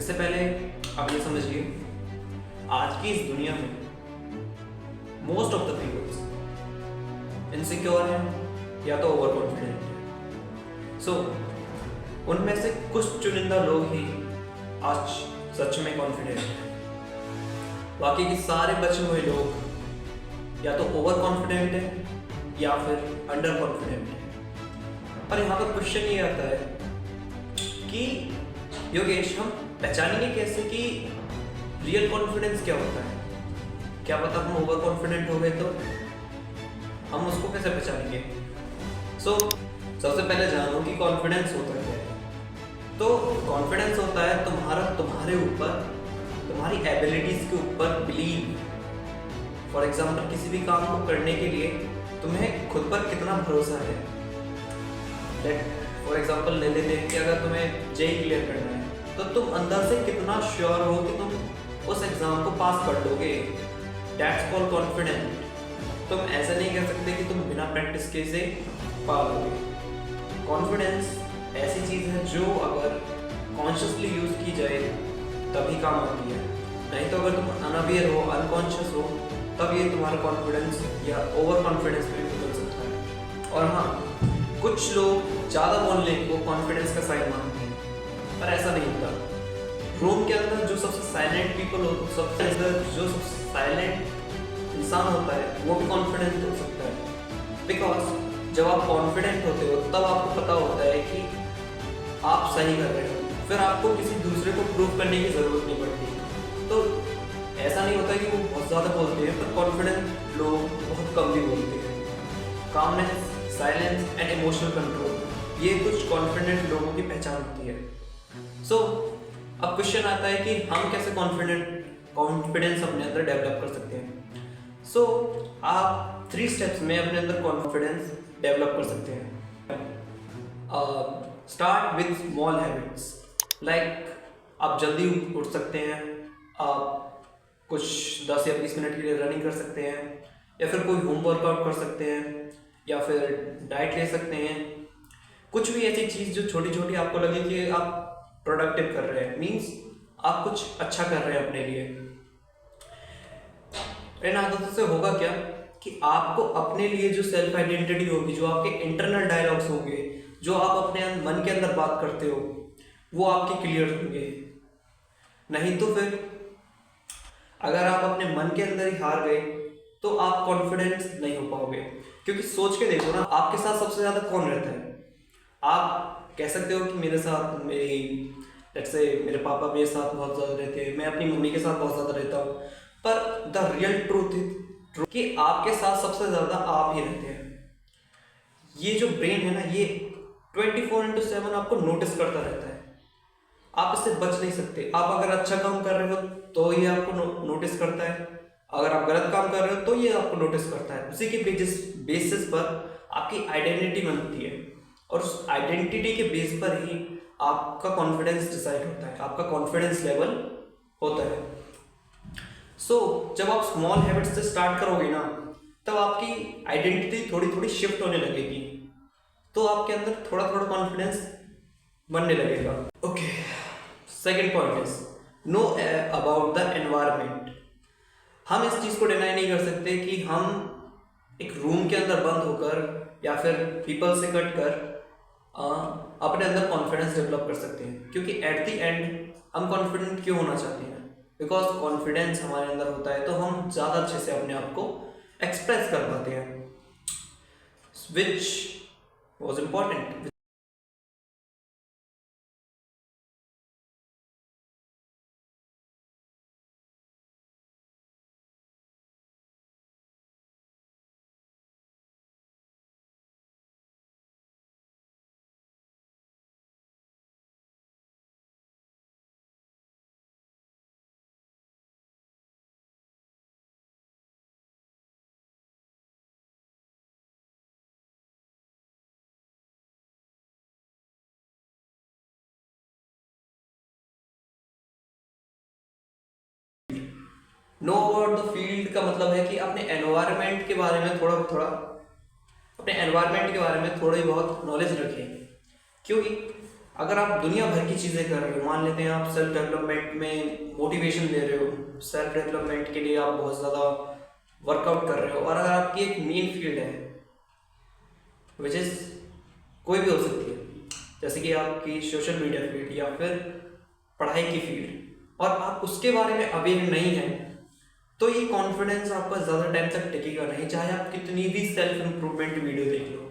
इससे पहले आप ये समझिए, आज की इस दुनिया में most of the peoples insecure हैं या तो ओवर कॉन्फिडेंट हैं। सो उनमें से कुछ चुनिंदा लोग ही आज सच में कॉन्फिडेंट हैं। बाकी के सारे बचे हुए लोग या तो ओवर कॉन्फिडेंट हैं या फिर अंडर कॉन्फिडेंट हैं। पर यहाँ पर क्वेश्चन ये आता है कि योगेश, हम पहचानेंगे कैसे कि रियल कॉन्फिडेंस क्या होता है? क्या पता हम ओवर कॉन्फिडेंट हो गए तो हम उसको कैसे पहचानेंगे? सबसे पहले जानो कि कॉन्फिडेंस होता क्या है। तो कॉन्फिडेंस होता है तुम्हारे ऊपर, तुम्हारी एबिलिटीज के ऊपर बिलीव। फॉर एग्जाम्पल, किसी भी काम को करने के लिए तुम्हें खुद पर कितना भरोसा है। फॉर एग्जाम्पल ले लेते हैं कि अगर तुम्हें जेई क्लियर करना है तो तुम अंदर से कितना श्योर हो कि तुम उस एग्जाम को पास कर लोगे। That's called confident. तुम ऐसा नहीं कह सकते कि तुम बिना प्रैक्टिस के से पा लोगे। कॉन्फिडेंस ऐसी चीज़ है जो अगर कॉन्शियसली यूज की जाए तभी काम आती है, नहीं तो अगर तुम अनअवेयर हो, अनकॉन्शियस हो, तब ये तुम्हारा कॉन्फिडेंस या ओवर कॉन्फिडेंस भी बदल सकता है। और हाँ, कुछ लोग ज़्यादा बोलने को कॉन्फिडेंस का साइन मानते हैं, पर ऐसा नहीं होता। रूम के अंदर जो सबसे साइलेंट पीपल हो, सबसे अंदर जो सबसे साइलेंट इंसान होता है, वो भी कॉन्फिडेंट हो सकता है। बिकॉज जब आप कॉन्फिडेंट होते हो तब आपको पता होता है कि आप सही कर रहे हो, फिर आपको किसी दूसरे को प्रूव करने की ज़रूरत नहीं पड़ती। तो ऐसा नहीं होता कि वो बहुत ज़्यादा बोलते हैं, पर कॉन्फिडेंट लोग बहुत कम भी बोलते हैं। Calmness, silence and emotional control, ये कुछ कॉन्फिडेंट लोगों की पहचान होती है। अब क्वेश्चन आता है कि हम कैसे कॉन्फिडेंस अपने अंदर डेवलप कर सकते हैं। आप 3 स्टेप्स में अपने अंदर कॉन्फिडेंस डेवलप कर सकते हैं। Start with small habits, like आप जल्दी उठ सकते हैं, आप कुछ 10 या 20 मिनट के लिए रनिंग कर सकते हैं, या फिर कोई होम वर्कआउट कर सकते हैं, या फिर डाइट ले सकते हैं। कुछ भी ऐसी चीज़ जो छोटी छोटी आपको लगे कि आप प्रोडक्टिव कर रहे हैं, मीन्स आप कुछ अच्छा कर रहे हैं अपने लिए। इन आदतों से होगा क्या कि आपको अपने लिए जो सेल्फ आइडेंटिटी होगी, जो आपके इंटरनल डायलॉग्स होंगे, जो आप अपने मन के अंदर बात करते हो, वो आपके क्लियर होंगे। नहीं तो फिर अगर आप अपने मन के अंदर ही हार गए तो आप कॉन्फिडेंस नहीं हो पाओगे। क्योंकि सोच के देखो ना, आपके साथ सबसे ज़्यादा कौन रहता है? आप कह सकते हो कि मेरे साथ मेरे पापा मेरे साथ बहुत ज़्यादा रहते हैं, मैं अपनी मम्मी के साथ बहुत ज़्यादा रहता हूँ, पर द रियल ट्रूथ इज कि आपके साथ सबसे ज़्यादा आप ही रहते हैं। ये जो ब्रेन है ना, ये 24/7 आपको नोटिस करता रहता है। आप इससे बच नहीं सकते। आप अगर अच्छा काम कर रहे हो तो ये आपको नोटिस करता है, अगर आप गलत काम कर रहे हो तो ये आपको नोटिस करता है। उसी के बेसिस पर आपकी आइडेंटिटी बनती है, और उस आइडेंटिटी के बेस पर ही आपका कॉन्फिडेंस डिसाइड होता है, आपका कॉन्फिडेंस लेवल होता है। जब आप स्मॉल हैबिट्स से स्टार्ट करोगे ना, तब आपकी आइडेंटिटी थोड़ी थोड़ी शिफ्ट होने लगेगी, तो आपके अंदर थोड़ा थोड़ा कॉन्फिडेंस बनने लगेगा। Okay, second point is know about the environment. हम इस चीज़ को डिनाई नहीं कर सकते कि हम एक रूम के अंदर बंद होकर या फिर पीपल से कट कर अपने अंदर कॉन्फिडेंस डेवलप कर सकते हैं। क्योंकि एट द एंड हम कॉन्फिडेंट क्यों होना चाहते हैं? बिकॉज कॉन्फिडेंस हमारे अंदर होता है तो हम ज़्यादा अच्छे से अपने आप को एक्सप्रेस कर पाते हैं, which was important. Know about the field का मतलब है कि अपने एनवायरनमेंट के बारे में थोड़ी बहुत नॉलेज रखें। क्योंकि अगर आप दुनिया भर की चीज़ें कर रहे हो, मान लेते हैं आप सेल्फ डेवलपमेंट में मोटिवेशन ले रहे हो, सेल्फ डेवलपमेंट के लिए आप बहुत ज़्यादा वर्कआउट कर रहे हो, और अगर आपकी एक मेन फील्ड है विच इज़ कोई भी हो सकती है, जैसे कि आपकी सोशल मीडिया फील्ड या फिर पढ़ाई की फील्ड, और आप उसके बारे में अवेयर नहीं है, तो ये कॉन्फिडेंस आपका ज़्यादा टाइम तक टिकेगा नहीं, चाहे आप कितनी भी सेल्फ इम्प्रूवमेंट वीडियो देख लो।